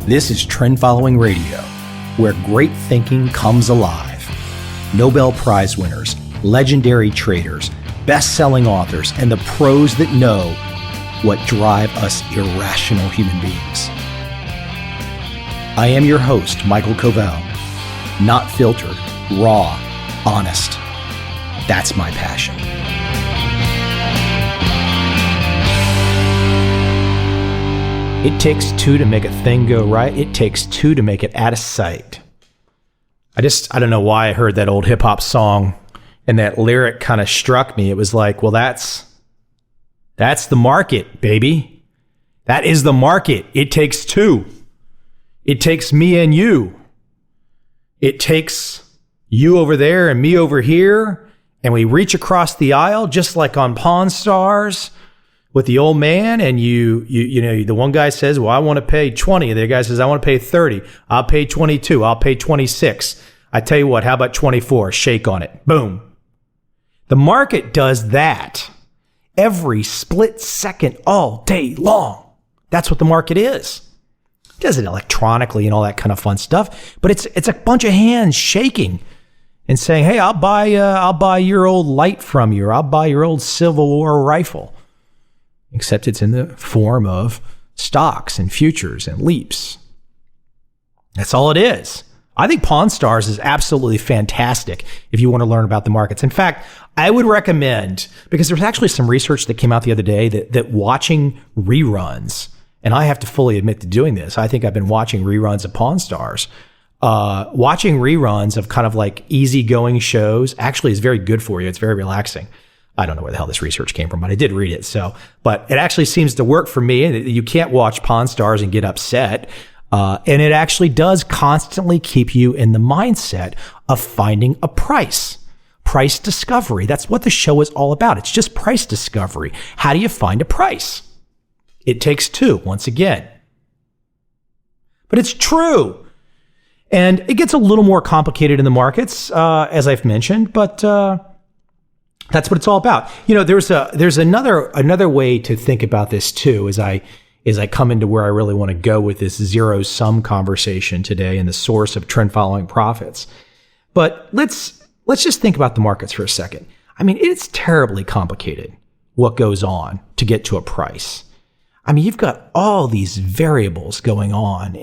This is Trend Following Radio, where great thinking comes alive. Nobel Prize winners, legendary traders, best-selling authors, and the pros that know what drive us irrational human beings. I am your host, Michael Covel. Not filtered, raw, honest. That's my passion. It takes two to make a thing go right. It takes two to make it out of sight. I don't know why I heard that old hip hop song and that lyric kind of struck me. It was like, well, that's the market, baby. That is the market. It takes two. It takes me and you. It takes you over there and me over here. And we reach across the aisle just like on Pawn Stars with the old man, and you know, the one guy says, well, I want to pay 20. The other guy says, I want to pay 30. I'll pay 22. I'll pay 26. I tell you what, how about 24? Shake on it. Boom. The market does that every split second all day long. That's what the market is. It does it electronically and all that kind of fun stuff, but it's a bunch of hands shaking and saying, hey, I'll buy your old light from you, or I'll buy your old Civil War rifle. Except it's in the form of stocks and futures and leaps. That's all it is. I think Pawn Stars is absolutely fantastic if you want to learn about the markets. In fact, I would recommend, because there's actually some research that came out the other day that watching reruns, and I have to fully admit to doing this, I think I've been watching reruns of Pawn Stars. Watching reruns of kind of like easygoing shows actually is very good for you. It's very relaxing. I don't know where the hell this research came from, but I did read it. But it actually seems to work for me. You can't watch Pawn Stars and get upset. And it actually does constantly keep you in the mindset of finding a price discovery. That's what the show is all about. It's just price discovery. How do you find a price? It takes two, once again. But it's true. And it gets a little more complicated in the markets, as I've mentioned, but that's what it's all about. You know, there's another way to think about this too, as I come into where I really want to go with this zero sum conversation today and the source of trend following profits. But let's just think about the markets for a second. I mean, it's terribly complicated what goes on to get to a price. I mean, you've got all these variables going on,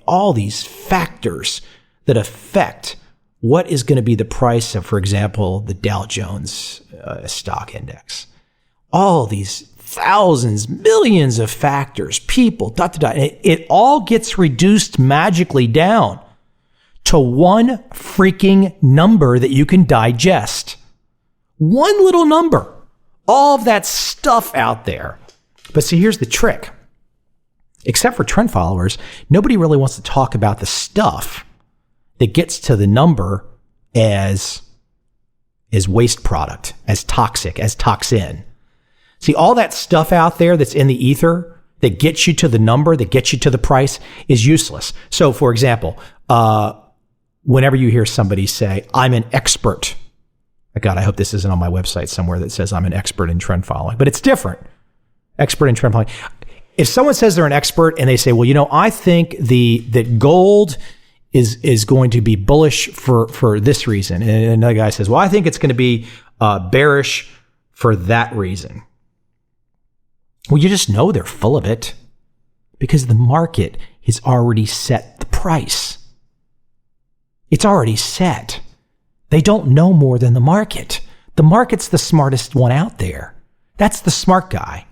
all these factors that affect what is going to be the price of, for example, the Dow Jones stock index. All these thousands, millions of factors, people, and it all gets reduced magically down to one freaking number that you can digest. One little number. All of that stuff out there. But see, here's the trick. Except for trend followers, nobody really wants to talk about the stuff that gets to the number as waste product, as toxic, as toxin. See, all that stuff out there that's in the ether that gets you to the number, that gets you to the price is useless. So, for example, whenever you hear somebody say, I'm an expert, God, I hope this isn't on my website somewhere that says I'm an expert in trend following, but it's different. Expert in trend following. If someone says they're an expert and they say, well, you know, I think that gold is going to be bullish for this reason. And another guy says, well, I think it's going to be bearish for that reason. Well, you just know they're full of it because the market has already set the price. It's already set. They don't know more than the market. The market's the smartest one out there. That's the smart guy.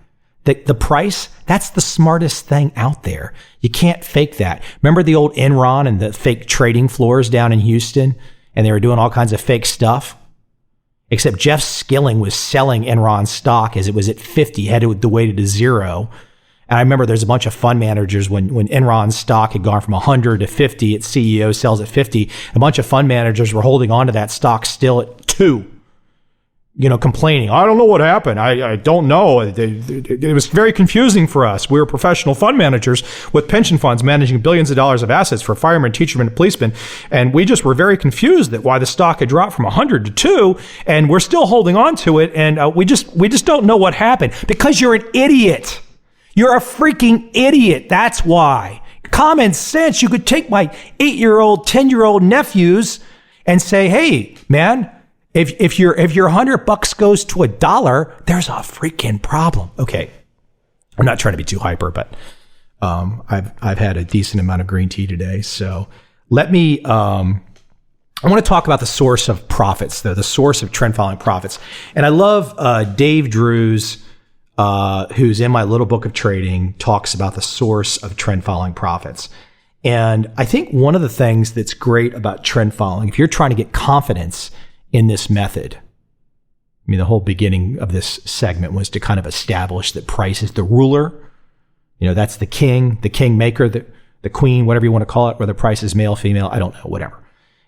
The price, that's the smartest thing out there. You can't fake that. Remember the old Enron and the fake trading floors down in Houston? And they were doing all kinds of fake stuff? Except Jeff Skilling was selling Enron stock as it was at 50, headed the way to zero. And I remember there's a bunch of fund managers when Enron stock had gone from 100 to 50, its CEO sells at 50. A bunch of fund managers were holding on to that stock still at 2. You know, complaining, I don't know what happened. I don't know. It was very confusing for us. We were professional fund managers with pension funds managing billions of dollars of assets for firemen, teachermen, and policemen. And we just were very confused that why the stock had dropped from 100 to 2, and we're still holding on to it. And we just don't know what happened because you're an idiot. You're a freaking idiot. That's why. common sense. You could take my 8-year-old, 10-year-old nephews and say, hey, man, if your $100 goes to $1, there's a freaking problem. Okay. I'm not trying to be too hyper, but I've had a decent amount of green tea today. So let me, I want to talk about the source of profits, though, the source of trend following profits. And I love Dave Drews, who's in my little book of trading, talks about the source of trend following profits. And I think one of the things that's great about trend following, if you're trying to get confidence in this method, I mean, the whole beginning of this segment was to kind of establish that price is the ruler. You know, that's the king maker, the queen, whatever you want to call it, whether price is male, female, I don't know, whatever.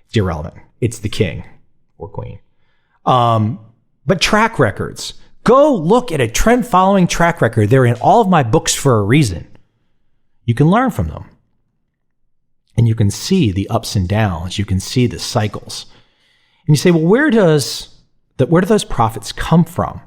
It's irrelevant. It's the king or queen. But track records. Go look at a trend following track record. They're in all of my books for a reason. You can learn from them. And you can see the ups and downs. You can see the cycles. And you say, well, where do those profits come from?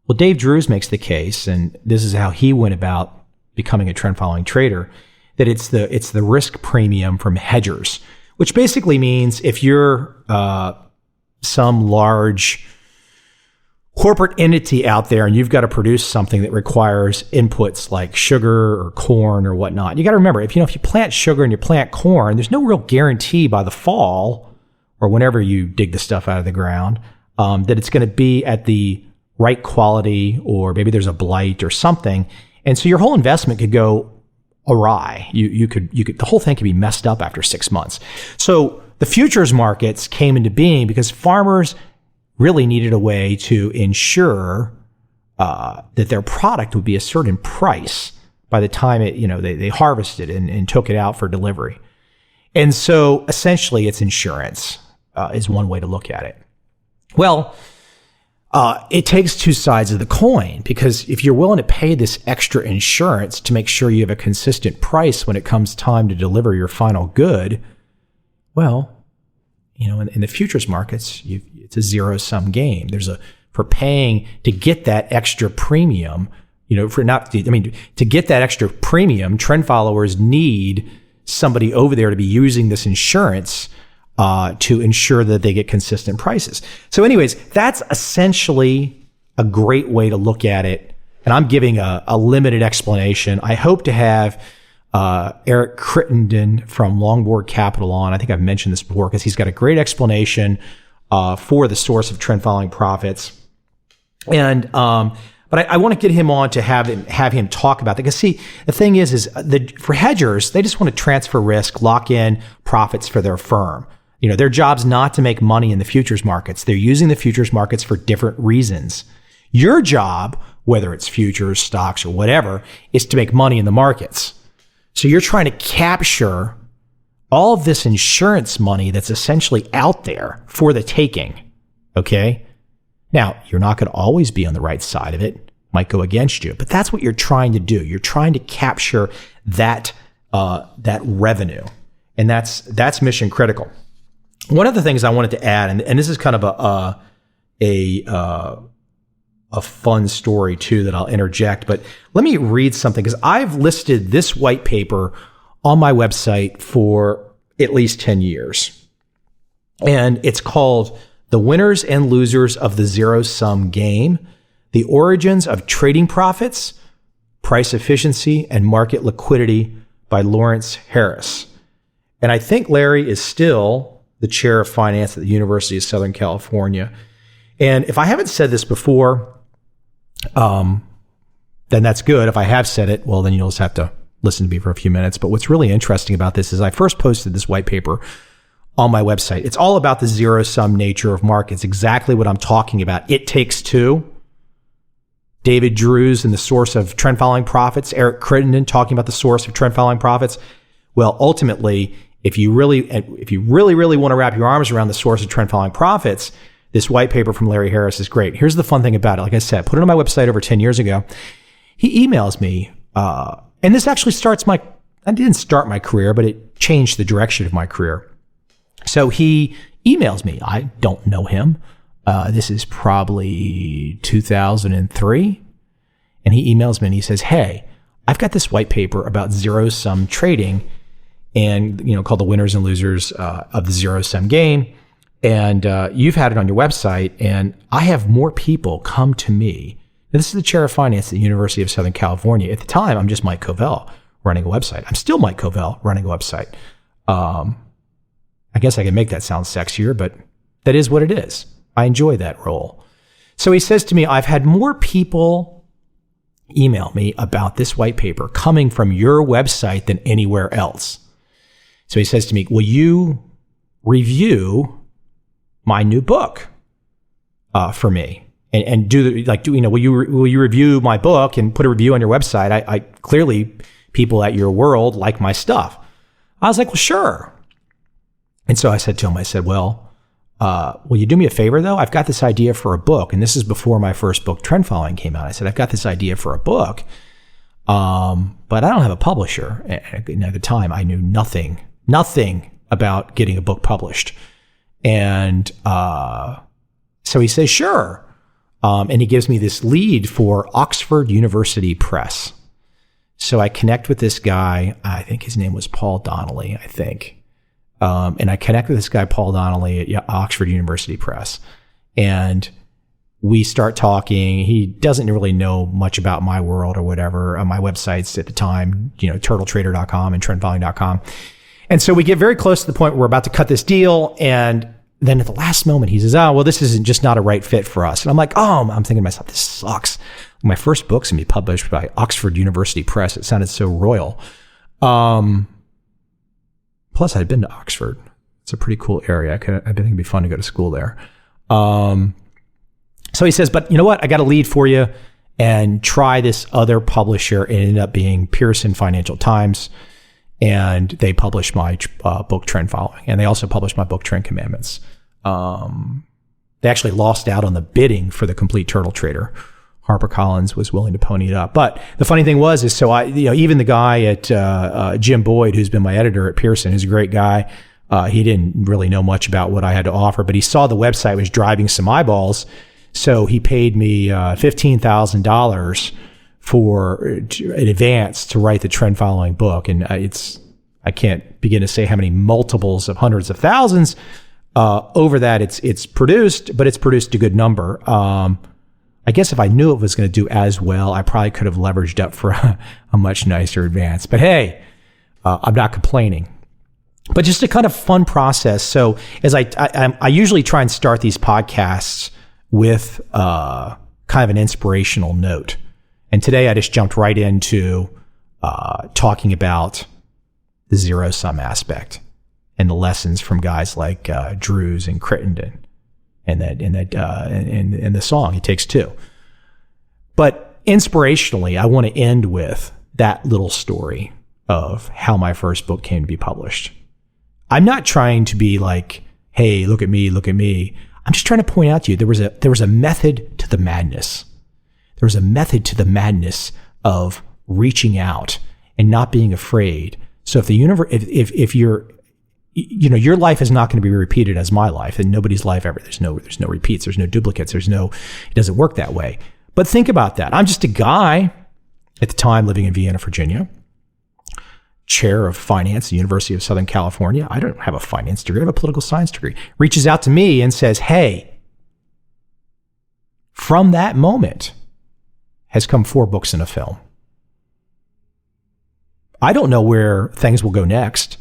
Well, Dave Drews makes the case, and this is how he went about becoming a trend following trader, that it's the risk premium from hedgers, which basically means if you're some large corporate entity out there and you've got to produce something that requires inputs like sugar or corn or whatnot, you got to remember, if you plant sugar and you plant corn, there's no real guarantee by the fall or whenever you dig the stuff out of the ground that it's going to be at the right quality, or maybe there's a blight or something. And so your whole investment could go awry. You could the whole thing could be messed up after 6 months. So the futures markets came into being because farmers really needed a way to ensure that their product would be a certain price by the time they harvested and took it out for delivery. And so essentially it's insurance is one way to look at it. Well, it takes two sides of the coin, because if you're willing to pay this extra insurance to make sure you have a consistent price when it comes time to deliver your final good, well, in the futures markets, it's a zero-sum game. For paying to get that extra premium, to get that extra premium, trend followers need somebody over there to be using this insurance to ensure that they get consistent prices. So anyways, that's essentially a great way to look at it. And I'm giving a limited explanation. I hope to have Eric Crittenden from Longboard Capital on. I think I've mentioned this before because he's got a great explanation for the source of trend following profits. And but I want to get him on to have him talk about that. Because see, the thing is for hedgers, they just want to transfer risk, lock in profits for their firm. Their job's not to make money in the futures markets. They're using the futures markets for different reasons. Your job, whether it's futures, stocks, or whatever, is to make money in the markets. So you're trying to capture all of this insurance money that's essentially out there for the taking. Okay? Now, you're not going to always be on the right side of it. Might go against you, but that's what you're trying to do. You're trying to capture that revenue, and that's mission critical. One of the things I wanted to add, and this is kind of a fun story too that I'll interject, but let me read something, because I've listed this white paper on my website for at least 10 years. And it's called The Winners and Losers of the Zero-Sum Game: The Origins of Trading Profits, Price Efficiency, and Market Liquidity by Lawrence Harris. And I think Larry is still the chair of finance at the University of Southern California. And if I haven't said this before, then that's good. If I have said it, well, then you'll just have to listen to me for a few minutes. But what's really interesting about this is I first posted this white paper on my website. It's all about the zero-sum nature of markets, exactly what I'm talking about. It takes two. David Drews and the source of trend following profits, Eric Crittenden talking about the source of trend following profits. Well, ultimately, if you really want to wrap your arms around the source of trend following profits, this white paper from Larry Harris is great. Here's the fun thing about it. Like I said, put it on my website over 10 years ago. He emails me, and this actually I didn't start my career, but it changed the direction of my career. So he emails me. I don't know him. This is probably 2003. And he emails me and he says, hey, I've got this white paper about zero-sum trading and, called The Winners and Losers of the Zero-Sum Game. And you've had it on your website, and I have more people come to me. Now, this is the chair of finance at the University of Southern California. At the time, I'm just Mike Covel running a website. I'm still Mike Covel running a website. I guess I can make that sound sexier, but that is what it is. I enjoy that role. So he says to me, I've had more people email me about this white paper coming from your website than anywhere else. So he says to me, will you review my new book for me? And will you review my book and put a review on your website? I clearly, people at your world like my stuff. I was like, well, sure. And so I said to him, will you do me a favor though? I've got this idea for a book, and this is before my first book, Trend Following, came out. I said, I've got this idea for a book, but I don't have a publisher. And at the time, I knew nothing about getting a book published. And so he says, sure. And he gives me this lead for Oxford University Press. So I connect with this guy. I think his name was Paul Donnelly, I think. And I connect with this guy, Paul Donnelly, at Oxford University Press. And we start talking. He doesn't really know much about my world or whatever. On my websites at the time, turtletrader.com and trendfollowing.com. And so we get very close to the point where we're about to cut this deal. And then at the last moment, he says, this isn't just not a right fit for us. And I'm like, I'm thinking to myself, this sucks. My first book's going to be published by Oxford University Press. It sounded so royal. Plus, I'd been to Oxford. It's a pretty cool area. I think it'd be fun to go to school there. So he says, but you know what? I got a lead for you, and try this other publisher. It ended up being Pearson Financial Times, and they published my book, Trend Following, and they also published my book, Trend Commandments. They actually lost out on the bidding for The Complete Turtle Trader. HarperCollins was willing to pony it up. But the funny thing was, even the guy at Jim Boyd, who's been my editor at Pearson, who's a great guy, he didn't really know much about what I had to offer, but he saw the website was driving some eyeballs. So he paid me $15,000 in advance to write the Trend Following book. And I can't begin to say how many multiples of hundreds of thousands over that it's produced, but it's produced a good number. I guess if I knew it was going to do as well, I probably could have leveraged up for a much nicer advance. But hey, I'm not complaining. But just a kind of fun process. So as I usually try and start these podcasts with kind of an inspirational note. And today I just jumped right into talking about the zero-sum aspect and the lessons from guys like Drews and Crittenden. And the song, It Takes Two. But inspirationally, I want to end with that little story of how my first book came to be published. I'm not trying to be like, hey, look at me. I'm just trying to point out to you there was a method to the madness. There was a method to the madness of reaching out and not being afraid. So if the universe, if you're your life is not going to be repeated as my life, and nobody's life ever. There's no repeats. There's no duplicates. It doesn't work that way. But think about that. I'm just a guy at the time living in Vienna, Virginia, chair of finance at the University of Southern California. I don't have a finance degree. I have a political science degree. Reaches out to me and says, hey, from that moment has come 4 books and a film. I don't know where things will go next.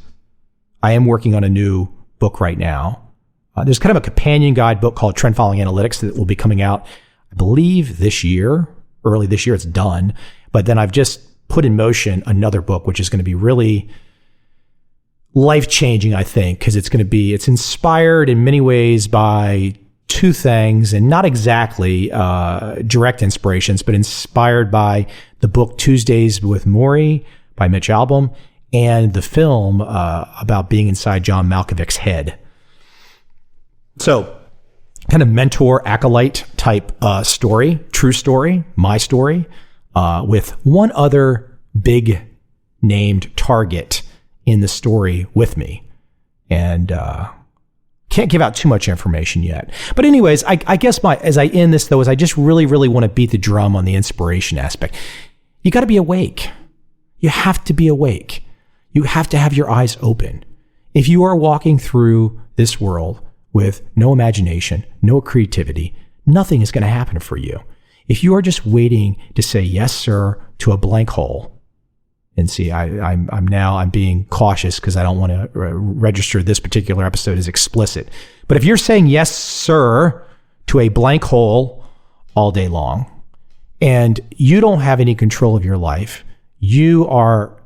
I am working on a new book right now. There's kind of a companion guide book called Trend Following Analytics that will be coming out, I believe, this year. Early this year, it's done. But then I've just put in motion another book, which is going to be really life-changing, I think, because it's inspired in many ways by 2 things, and not exactly direct inspirations, but inspired by the book Tuesdays with Morrie by Mitch Albom, and the film about being inside John Malkovich's head. So, kind of mentor, acolyte type story, true story, my story, with one other big named target in the story with me. And can't give out too much information yet. But anyways, I guess as I end this, though, is I just really, really want to beat the drum on the inspiration aspect. You got to be awake. You have to be awake. You have to have your eyes open. If you are walking through this world with no imagination, no creativity, nothing is going to happen for you. If you are just waiting to say yes, sir, to a blank hole, and see, I'm being cautious because I don't want to register this particular episode as explicit. But if you're saying yes, sir, to a blank hole all day long, and you don't have any control of your life, you are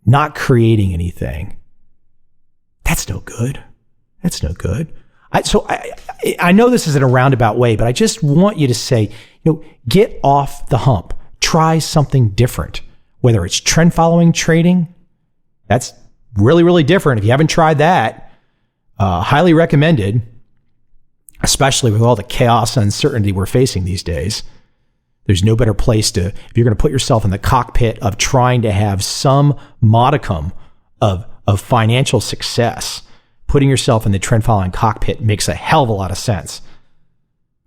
not creating anything, that's no good. That's no good. I know this is in a roundabout way, but I just want you to say, get off the hump. Try something different. Whether it's trend following trading, that's really, really different. If you haven't tried that, highly recommended, especially with all the chaos and uncertainty we're facing these days. There's no better place if you're going to put yourself in the cockpit of trying to have some modicum of financial success, putting yourself in the trend following cockpit makes a hell of a lot of sense.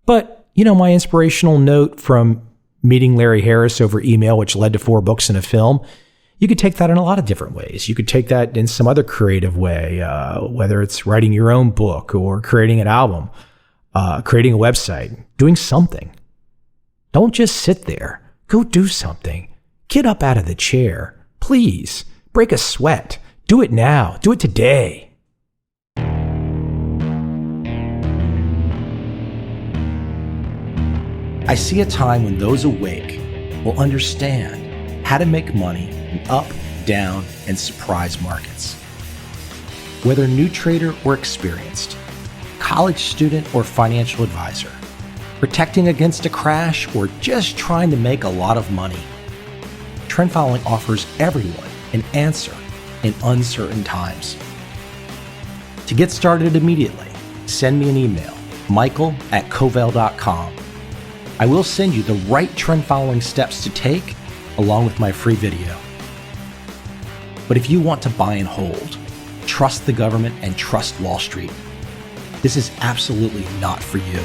But, my inspirational note from meeting Larry Harris over email, which led to 4 books and a film, you could take that in a lot of different ways. You could take that in some other creative way, whether it's writing your own book or creating an album, creating a website, doing something. Don't just sit there. Go do something. Get up out of the chair. Please, break a sweat. Do it now. Do it today. I see a time when those awake will understand how to make money in up, down, and surprise markets. Whether new trader or experienced, college student or financial advisor, protecting against a crash or just trying to make a lot of money, trend following offers everyone an answer in uncertain times. To get started immediately, send me an email, michael@covel.com. I will send you the right trend following steps to take along with my free video. But if you want to buy and hold, trust the government and trust Wall Street, this is absolutely not for you.